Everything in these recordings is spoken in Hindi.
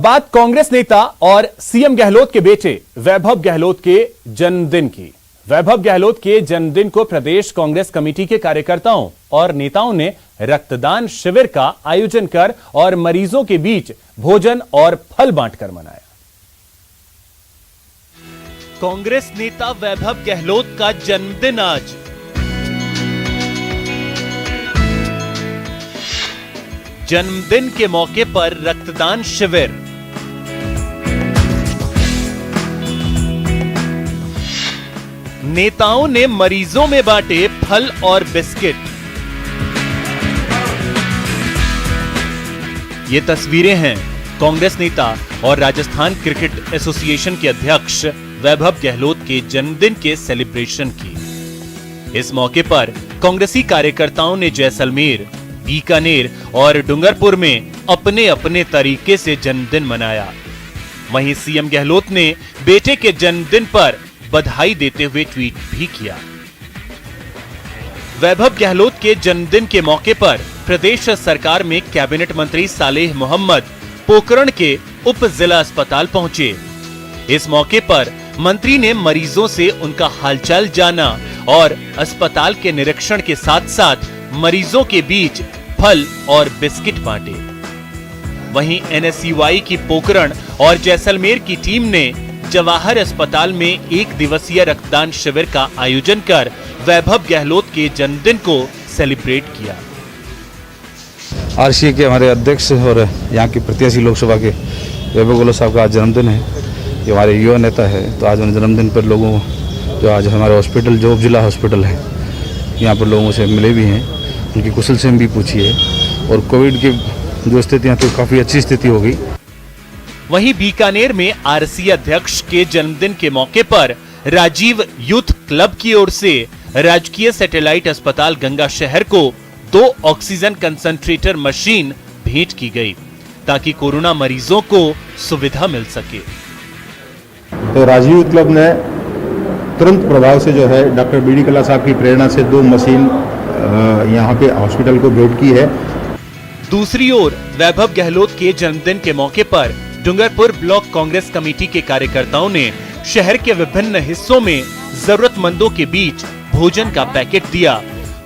बात कांग्रेस नेता और सीएम गहलोत के बेटे वैभव गहलोत के जन्मदिन की। वैभव गहलोत के जन्मदिन को प्रदेश कांग्रेस कमेटी के कार्यकर्ताओं और नेताओं ने रक्तदान शिविर का आयोजन कर और मरीजों के बीच भोजन और फल बांटकर मनाया। कांग्रेस नेता वैभव गहलोत का जन्मदिन आज। जन्मदिन के मौके पर रक्तदान शिविर। नेताओं ने मरीजों में बांटे फल और बिस्किट। ये तस्वीरें हैं कांग्रेस नेता और राजस्थान क्रिकेट एसोसिएशन के अध्यक्ष वैभव गहलोत के जन्मदिन के सेलिब्रेशन की। इस मौके पर कांग्रेसी कार्यकर्ताओं ने जैसलमेर, बीकानेर और डूंगरपुर में अपने अपने तरीके से जन्मदिन मनाया। वहीं सीएम गहलोत ने बेटे के जन्मदिन पर बधाई देते हुए ट्वीट भी किया। वैभव गहलोत के जन्मदिन के मौके पर प्रदेश सरकार में कैबिनेट मंत्री सालेह मोहम्मद पोकरण के उप जिला अस्पताल पहुंचे। इस मौके पर मंत्री ने मरीजों से उनका हालचाल जाना और अस्पताल के निरीक्षण के साथ साथ मरीजों के बीच फल और बिस्किट बांटे। वहीं एनएसयूआई की पोकरण और जैसलमेर की टीम ने जवाहर अस्पताल में एक दिवसीय रक्तदान शिविर का आयोजन कर वैभव गहलोत के जन्मदिन को सेलिब्रेट किया। आरसीए के हमारे अध्यक्ष और यहाँ के प्रत्याशी लोकसभा के वैभव गहलोत साहब का आज जन्मदिन है। ये हमारे युवा नेता है, तो आज उनके जन्मदिन पर लोगों जो आज हमारे हॉस्पिटल जो जिला हॉस्पिटल है यहाँ पर लोगों से मिले भी हैं, उनकी कुशल से भी पूछी है और कोविड की जो स्थितियाँ थी काफ़ी अच्छी स्थिति हो गई। वहीं बीकानेर में आरसीए अध्यक्ष के जन्मदिन के मौके पर राजीव यूथ क्लब की ओर से राजकीय सैटेलाइट अस्पताल गंगा शहर को 2 ऑक्सीजन कंसंट्रेटर मशीन भेंट की गई ताकि कोरोना मरीजों को सुविधा मिल सके। तो राजीव यूथ क्लब ने तुरंत प्रभाव से जो है डॉक्टर बीडी कल्ला साहब की प्रेरणा से 2 मशीन यहाँ पे हॉस्पिटल को भेंट की है। दूसरी ओर वैभव गहलोत के जन्मदिन के मौके पर डूंगरपुर ब्लॉक कांग्रेस कमेटी के कार्यकर्ताओं ने शहर के विभिन्न हिस्सों में जरूरतमंदों के बीच भोजन का पैकेट दिया।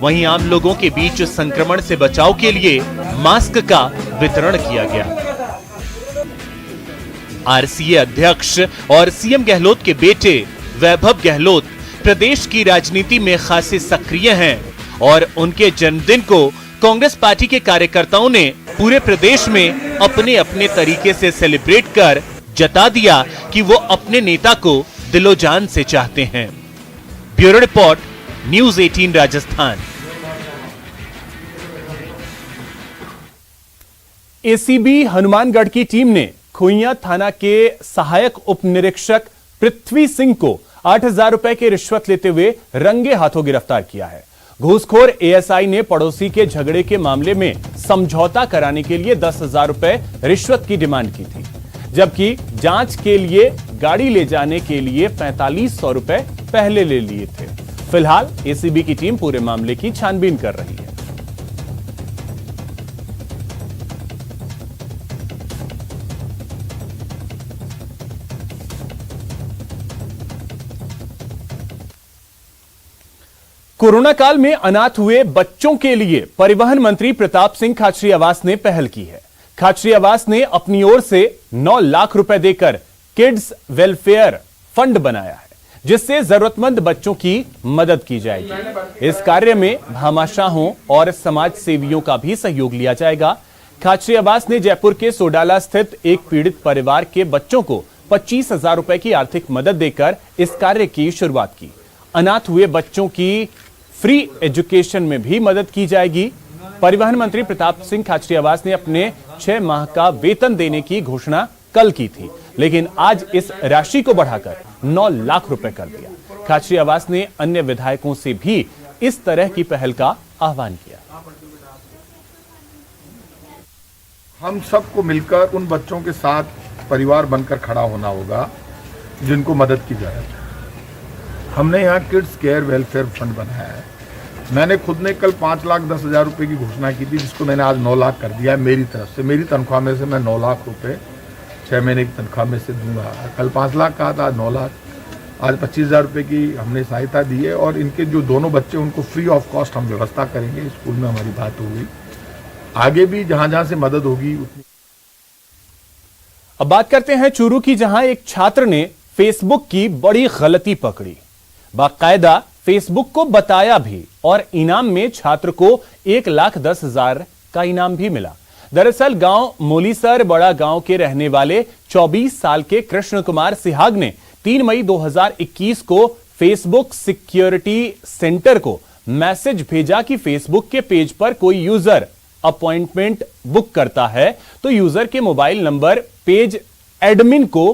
वहीं आम लोगों के बीच संक्रमण से बचाव के लिए मास्क का वितरण किया गया। आरसीए अध्यक्ष और सीएम गहलोत के बेटे वैभव गहलोत प्रदेश की राजनीति में खासे सक्रिय हैं और उनके जन्मदिन को कांग्रेस पार्टी के कार्यकर्ताओं ने पूरे प्रदेश में अपने अपने तरीके से सेलिब्रेट कर जता दिया कि वो अपने नेता को दिलो जान से चाहते हैं। Bureau report, news 18 Rajasthan. ACB Hanumangarh की टीम ने खोइया थाना के सहायक उप निरीक्षक पृथ्वी सिंह को 8,000 रुपए की रिश्वत लेते हुए रंगे हाथों गिरफ्तार किया है। घूसखोर एएसआई ने पड़ोसी के झगड़े के मामले में समझौता कराने के लिए 10,000 रुपए रिश्वत की डिमांड की थी, जबकि जांच के लिए गाड़ी ले जाने के लिए 4500 रुपए पहले ले लिए थे। फिलहाल एसीबी की टीम पूरे मामले की छानबीन कर रही है। कोरोना काल में अनाथ हुए बच्चों के लिए परिवहन मंत्री प्रताप सिंह खाचरियावास ने पहल की है। खाचरियावास ने अपनी ओर से 9 लाख रुपए देकर किड्स वेलफेयर फंड बनाया है, जिससे जरूरतमंद बच्चों की मदद की जाएगी। इस कार्य में भामाशाहों और समाज सेवियों का भी सहयोग लिया जाएगा। खाचरियावास ने जयपुर के सोडाला स्थित एक पीड़ित परिवार के बच्चों को 25,000 रुपए की आर्थिक मदद देकर इस कार्य की शुरुआत की। अनाथ हुए बच्चों की फ्री एजुकेशन में भी मदद की जाएगी। परिवहन मंत्री प्रताप सिंह खाचरियावास ने अपने 6 माह का वेतन देने की घोषणा कल की थी, लेकिन आज इस राशि को बढ़ाकर 9 लाख रुपए कर दिया। खाचरियावास ने अन्य विधायकों से भी इस तरह की पहल का आह्वान किया। हम सबको मिलकर उन बच्चों के साथ परिवार बनकर खड़ा होना होगा जिनको मदद की जाए। हमने यहाँ किड्स केयर वेलफेयर फंड बनाया है। मैंने खुद ने कल 5,10,000 रुपये की घोषणा की थी, जिसको मैंने आज 9 लाख कर दिया है मेरी तरफ से। मेरी तनख्वाह में से मैं 9 लाख रुपए 6 महीने की तनख्वाह में से दूंगा। कल 5 लाख कहा था, 9 लाख, आज 25,000 रुपये की हमने सहायता दी है। और इनके जो दोनों बच्चे उनको फ्री ऑफ कॉस्ट हम व्यवस्था करेंगे। स्कूल में हमारी बात हो गई, आगे भी जहां जहां से मदद होगी उतनी। अब बात करते हैं चूरू की, जहां एक छात्र ने फेसबुक की बड़ी गलती पकड़ी। बाकायदा फेसबुक को बताया भी और इनाम में छात्र को 1,10,000 का इनाम भी मिला। दरअसल गांव मोलीसर बड़ा गांव के रहने वाले 24 साल के कृष्ण कुमार सिहाग ने 3 मई 2021 को फेसबुक सिक्योरिटी सेंटर को मैसेज भेजा कि फेसबुक के पेज पर कोई यूजर अपॉइंटमेंट बुक करता है तो यूजर के मोबाइल नंबर पेज एडमिन को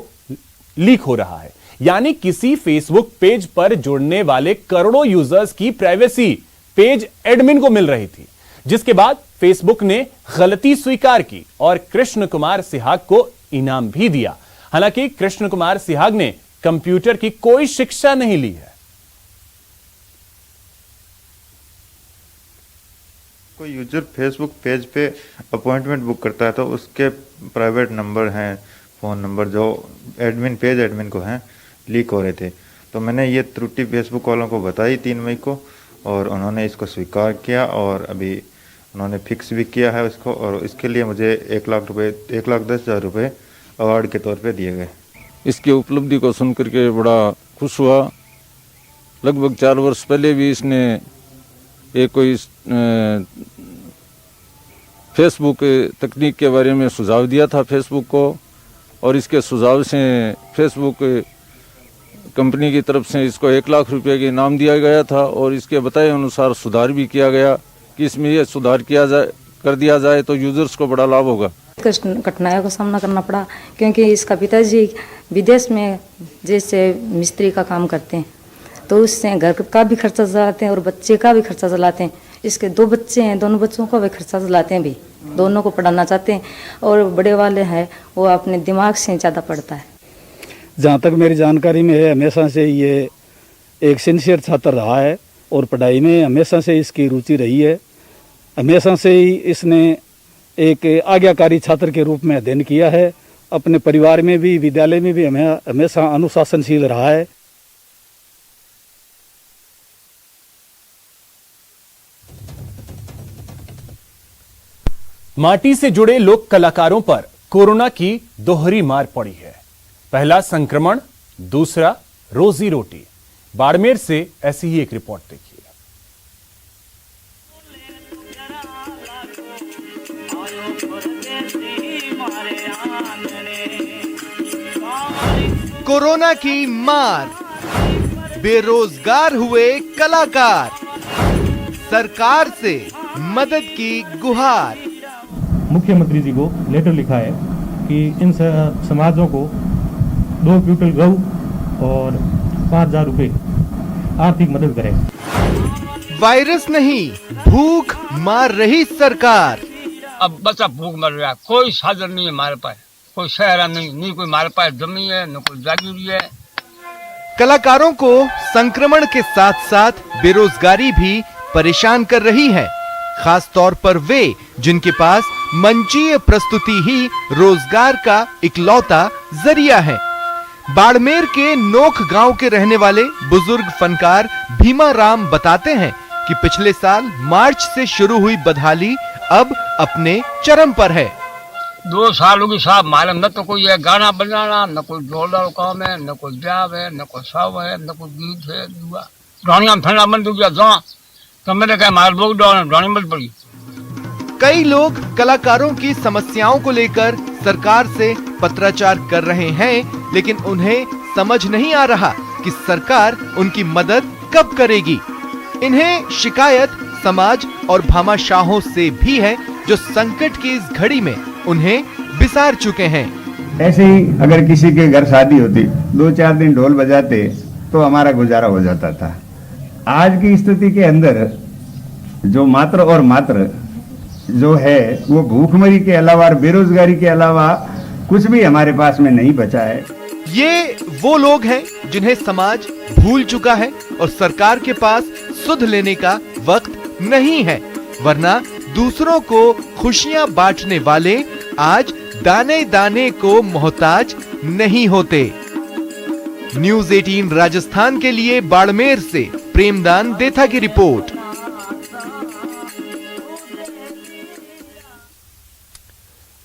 लीक हो रहा है। यानी किसी फेसबुक पेज पर जुड़ने वाले करोड़ों यूजर्स की प्राइवेसी पेज एडमिन को मिल रही थी, जिसके बाद फेसबुक ने गलती स्वीकार की और कृष्ण कुमार सिहाग को इनाम भी दिया। हालांकि कृष्ण कुमार सिहाग ने कंप्यूटर की कोई शिक्षा नहीं ली है। कोई यूजर फेसबुक पेज पे अपॉइंटमेंट बुक करता है तो उसके प्राइवेट नंबर हैं, फ़ोन नंबर जो एडमिन पेज एडमिन को हैं, लीक हो रहे थे। तो मैंने ये त्रुटि फेसबुक वालों को बताई 3 मई को और उन्होंने इसको स्वीकार किया और अभी उन्होंने फिक्स भी किया है उसको। और इसके लिए मुझे 1,10,000 रुपये अवार्ड के तौर पे दिए गए। इसकी उपलब्धि को सुनकर के बड़ा खुश हुआ। लगभग 4 वर्ष पहले भी इसने एक कोई फेसबुक तकनीक के बारे में सुझाव दिया था फेसबुक को और इसके सुझाव से फेसबुक कंपनी की तरफ से इसको 1 लाख रुपए के इनाम दिया गया था और इसके बताए अनुसार सुधार भी किया गया कि इसमें यह सुधार कर दिया जाए तो यूजर्स को बड़ा लाभ होगा। कठिनाइयों का सामना करना पड़ा क्योंकि इसका पिताजी विदेश में जैसे मिस्त्री का काम करते हैं तो उससे घर का भी खर्चा चलाते हैं और बच्चे का भी खर्चा चलाते हैं। इसके 2 बच्चे हैं, दोनों बच्चों का भी खर्चा चलाते हैं, भी दोनों को पढ़ाना चाहते हैं और बड़े वाले हैं वो अपने दिमाग से ज़्यादा पढ़ता है। जहाँ तक मेरी जानकारी में है हमेशा से ये एक सिंसियर छात्र रहा है और पढ़ाई में हमेशा से इसकी रुचि रही है। हमेशा से ही इसने एक आज्ञाकारी छात्र के रूप में अध्ययन किया है। अपने परिवार में भी विद्यालय में भी हमेशा अनुशासनशील रहा है। माटी से जुड़े लोक कलाकारों पर कोरोना की दोहरी मार पड़ी है। पहला संक्रमण, दूसरा रोजी रोटी। बाड़मेर से ऐसी ही एक रिपोर्ट देखिए। कोरोना की मार, बेरोजगार हुए कलाकार, सरकार से मदद की गुहार। मुख्यमंत्री जी को लेटर लिखा है कि इन समाजों को 2 क्विंटल गेहूं और 5,000 रुपए आर्थिक मदद करें। वायरस नहीं, भूख मार रही सरकार। अब बच्चा भूख मर रहा है, कोई साधन नहीं है हमारे पास, कोई शहर नहीं कोई हमारे पास जमीन है, न कोई जागीरी है। कलाकारों को संक्रमण के साथ साथ बेरोजगारी भी परेशान कर रही है, खास तौर पर वे जिनके पास मंचीय प्रस्तुति ही रोजगार का इकलौता जरिया है। बाड़मेर के नोख गांव के रहने वाले बुजुर्ग फनकार भीमा राम बताते हैं कि पिछले साल मार्च से शुरू हुई बदहाली अब अपने चरम पर है। 2 सालों की साहब मालूम न तो कोई है गाना बजाना, न कोई ढोलर काम है, न कोई ब्याह है, न कोई साव है, न कोई गीत है। ड्राणिया ठंडा बंद हो गया जा तो मैंने कहा मार लोग ड्राणी मत पड़ी। कई लोग कलाकारों की समस्याओं को लेकर सरकार से पत्राचार कर रहे हैं, लेकिन उन्हें समझ नहीं आ रहा कि सरकार उनकी मदद कब करेगी। इन्हें शिकायत समाज और भामाशाहों से भी है जो संकट की इस घड़ी में उन्हें बिसार चुके हैं। ऐसे ही अगर किसी के घर शादी होती, 2-4 दिन ढोल बजाते तो हमारा गुजारा हो जाता था। आज की स्थिति के अंदर जो मात्र और मात्र जो है वो भूखमरी के अलावा और बेरोजगारी के अलावा कुछ भी हमारे पास में नहीं बचा है। ये वो लोग हैं जिन्हें समाज भूल चुका है और सरकार के पास सुध लेने का वक्त नहीं है, वरना दूसरों को खुशियां बांटने वाले आज दाने दाने को मोहताज नहीं होते। न्यूज 18 राजस्थान के लिए बाड़मेर से प्रेमदान देथा की रिपोर्ट।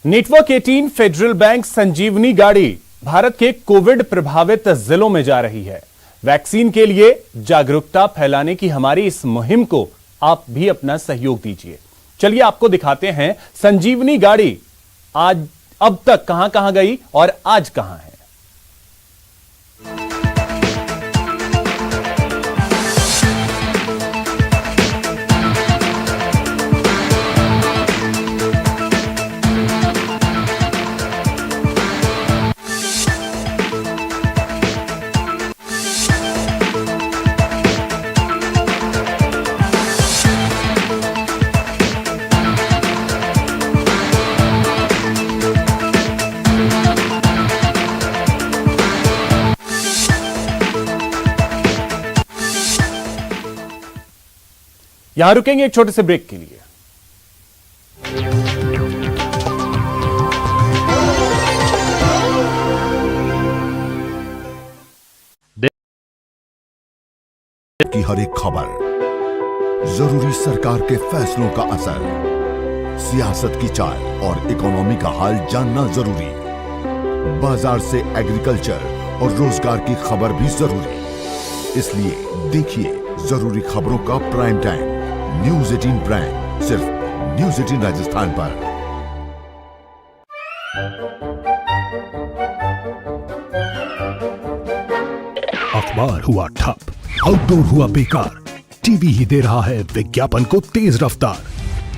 नेटवर्क 18 फेडरल बैंक संजीवनी गाड़ी भारत के कोविड प्रभावित जिलों में जा रही है। वैक्सीन के लिए जागरूकता फैलाने की हमारी इस मुहिम को आप भी अपना सहयोग दीजिए। चलिए आपको दिखाते हैं संजीवनी गाड़ी आज अब तक कहां कहां गई और आज कहां है। यहां रुकेंगे एक छोटे से ब्रेक के लिए। की हर एक खबर, जरूरी सरकार के फैसलों का असर, सियासत की चाल और इकोनॉमी का हाल जानना जरूरी, बाजार से एग्रीकल्चर और रोजगार की खबर भी जरूरी। इसलिए देखिए जरूरी खबरों का प्राइम टाइम न्यूज 18 प्राइम, सिर्फ न्यूज 18 राजस्थान पर। अखबार हुआ ठप, आउटडोर हुआ बेकार, टीवी ही दे रहा है विज्ञापन को तेज रफ्तार।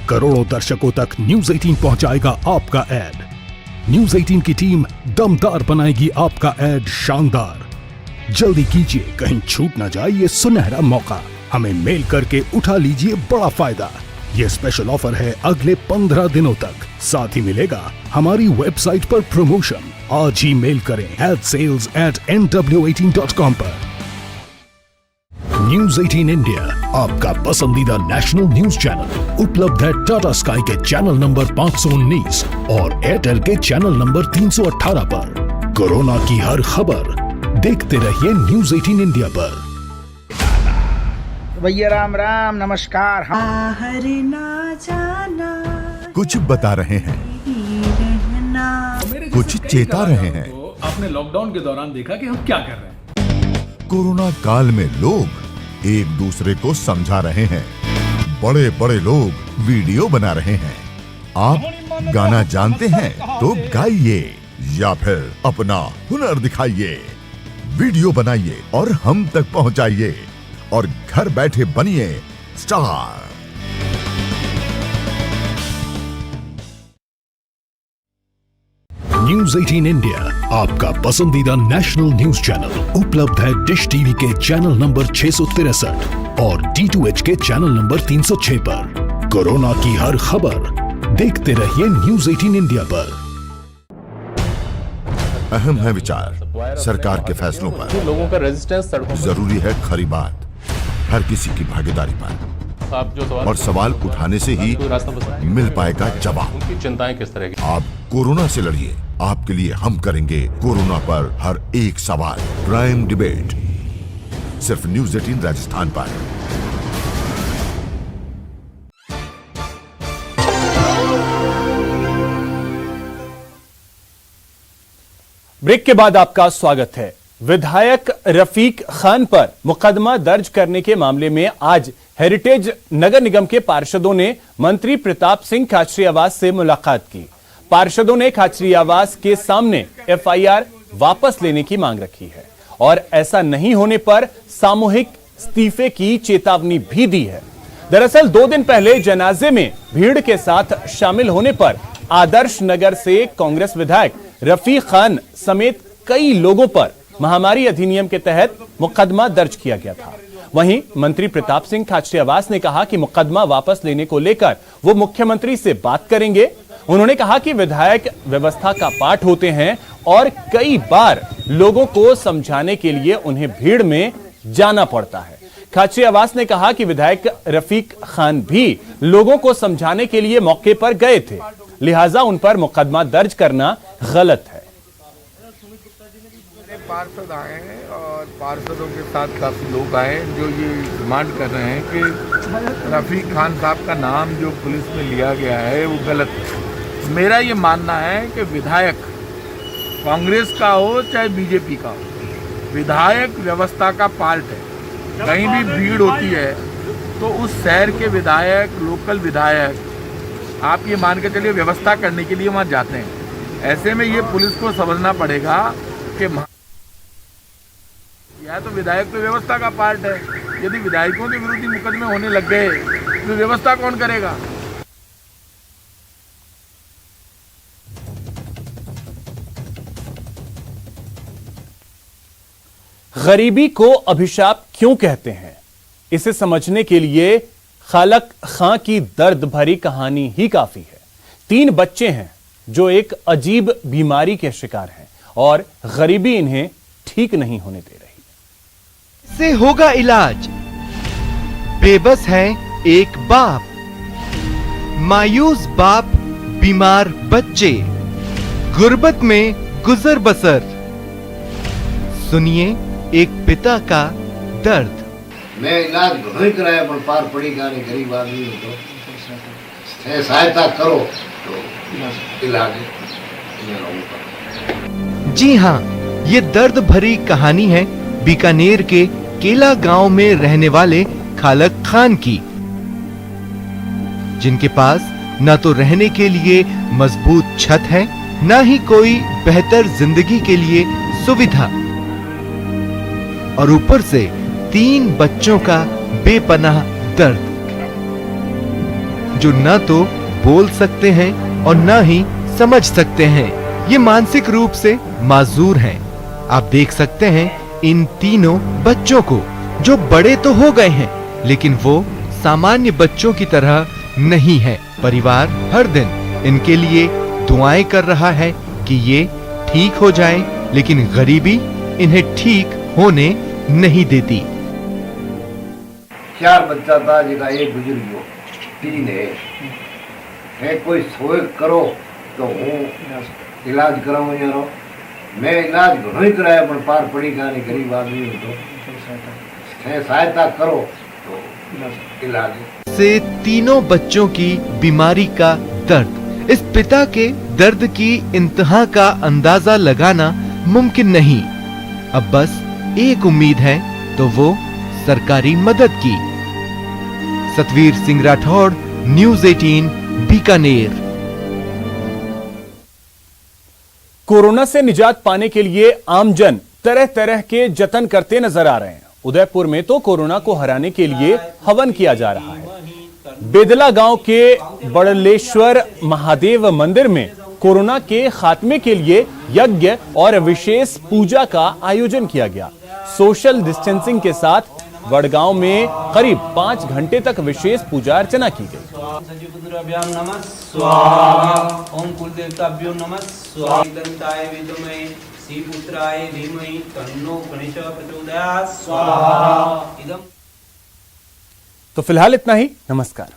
करोड़ों दर्शकों तक न्यूज 18 पहुंचाएगा आपका ऐड। न्यूज 18 की टीम दमदार बनाएगी आपका ऐड शानदार। जल्दी कीजिए, कहीं छूट ना जाए ये सुनहरा मौका। हमें मेल करके उठा लीजिए बड़ा फायदा। ये स्पेशल ऑफर है अगले 15 दिनों तक। साथ ही मिलेगा हमारी वेबसाइट पर प्रमोशन। आज ही मेल करें sales@nw18.com पर। न्यूज 18 इंडिया, आपका पसंदीदा नेशनल न्यूज चैनल, उपलब्ध है टाटा स्काई के चैनल नंबर 519 और एयरटेल के चैनल नंबर 318 पर। कोरोना की हर खबर देखते रहिए न्यूज 18 इंडिया पर। भैया राम राम नमस्कार। ना जाना कुछ बता रहे हैं, कुछ चेता रहे हैं। आपने लॉकडाउन के दौरान देखा कि हम क्या कर रहे हैं। कोरोना काल में लोग एक दूसरे को समझा रहे हैं। बड़े बड़े लोग वीडियो बना रहे हैं। आप गाना जानते हैं तो गाइए या फिर अपना हुनर दिखाइए। वीडियो बनाइए और हम तक पहुंचाइए और घर बैठे बनिए स्टार। न्यूज 18 इंडिया, आपका पसंदीदा नेशनल न्यूज चैनल, उपलब्ध है डिश टीवी के चैनल नंबर 663 और D2H के चैनल नंबर 306 पर। कोरोना की हर खबर देखते रहिए न्यूज 18 इंडिया पर। अहम है विचार सरकार के फैसलों पर, लोगों का रेजिस्टेंस जरूरी है खरी बात हर किसी की भागीदारी पर, और सवाल उठाने से ही मिल पाएगा जवाब। उनकी चिंताएं किस तरह की? आप कोरोना से लड़िए, आपके लिए हम करेंगे कोरोना पर हर एक सवाल। प्राइम डिबेट सिर्फ न्यूज 18 राजस्थान पर। ब्रेक के बाद आपका स्वागत है। विधायक रफीक खान पर मुकदमा दर्ज करने के मामले में आज हेरिटेज नगर निगम के पार्षदों ने मंत्री प्रताप सिंह खाचरियावास से मुलाकात की। पार्षदों ने खाचरियावास के सामने FIR वापस लेने की मांग रखी है और ऐसा नहीं होने पर सामूहिक इस्तीफे की चेतावनी भी दी है। दरअसल 2 दिन पहले जनाजे में भीड़ के साथ शामिल होने पर आदर्श नगर से कांग्रेस विधायक रफीक खान समेत कई लोगों पर महामारी अधिनियम के तहत मुकदमा दर्ज किया गया था। वहीं मंत्री प्रताप सिंह खाचरियावास ने कहा कि मुकदमा वापस लेने को लेकर वो मुख्यमंत्री से बात करेंगे। उन्होंने कहा कि विधायक व्यवस्था का पाठ होते हैं और कई बार लोगों को समझाने के लिए उन्हें भीड़ में जाना पड़ता है। खाचरियावास ने कहा कि विधायक रफीक खान भी लोगों को समझाने के लिए मौके पर गए थे। लिहाजा उन पर मुकदमा दर्ज करना गलत है। पार्षद आए हैं और पार्षदों के साथ काफ़ी लोग आए हैं जो ये डिमांड कर रहे हैं कि रफ़ीक खान साहब का नाम जो पुलिस में लिया गया है वो गलत है। मेरा ये मानना है कि विधायक कांग्रेस का हो चाहे बीजेपी का हो, विधायक व्यवस्था का पार्ट है। कहीं भी भीड़ होती है तो उस शहर के विधायक, लोकल विधायक, आप ये मान के चलिए व्यवस्था करने के लिए वहाँ जाते हैं। ऐसे में ये पुलिस को समझना पड़ेगा कि यह तो विधायक तो व्यवस्था का पार्ट है। यदि विधायकों के विरुद्ध मुकदमे होने लग गए तो व्यवस्था कौन करेगा? गरीबी को अभिशाप क्यों कहते हैं, इसे समझने के लिए खालक खां की दर्द भरी कहानी ही काफी है। 3 बच्चे हैं जो एक अजीब बीमारी के शिकार हैं और गरीबी इन्हें ठीक नहीं होने दे रही। से होगा इलाज। बेबस है एक बाप, मायूस बाप, बीमार बच्चे, गुर्बत में गुजर बसर। सुनिए एक पिता का दर्द। मैं इलाज नहीं कराया पर पार पड़ी गाने गरीब आदमी हो तो सहायता करो तो इलाज। जी हाँ, ये दर्द भरी कहानी है बीकानेर के केला गांव में रहने वाले खालक खान की, जिनके पास न तो रहने के लिए मजबूत छत है, न ही कोई बेहतर जिंदगी के लिए सुविधा, और ऊपर से 3 बच्चों का बेपनाह दर्द, जो न तो बोल सकते हैं और न ही समझ सकते हैं। ये मानसिक रूप से माजूर हैं। आप देख सकते हैं इन तीनों बच्चों को, जो बड़े तो हो गए हैं लेकिन वो सामान्य बच्चों की तरह नहीं है। परिवार हर दिन इनके लिए दुआएं कर रहा है कि ये ठीक हो जाएं, लेकिन गरीबी इन्हें ठीक होने नहीं देती। 4 बच्चा था जिसका एक गुजर गयो, 3 है कोई सोए करो तो हूँ इलाज कराऊं यारो। मैं इलाज नहीं कराया पर पार पड़ी गाने गरीब आदमी हो तो सहायता करो तो इलाज। से तीनों बच्चों की बीमारी का दर्द, इस पिता के दर्द की इंतहा का अंदाजा लगाना मुमकिन नहीं। अब बस एक उम्मीद है तो वो सरकारी मदद की। सतवीर सिंह राठौड़, न्यूज़ 18 बीकानेर। कोरोना से निजात पाने के लिए आमजन तरह तरह के जतन करते नजर आ रहे हैं। उदयपुर में तो कोरोना को हराने के लिए हवन किया जा रहा है। बेदला गांव के बड़लेश्वर महादेव मंदिर में कोरोना के खात्मे के लिए यज्ञ और विशेष पूजा का आयोजन किया गया। सोशल डिस्टेंसिंग के साथ वडगांव में करीब 5 घंटे तक विशेष पूजा अर्चना की गई। ओम कुलदेवताभ्यो नमः स्वाहा। दंताय विद्महे श्रीपुत्राय धीमहि तन्नो गणेशः प्रचोदयात् स्वाहा। तो फिलहाल इतना ही। नमस्कार।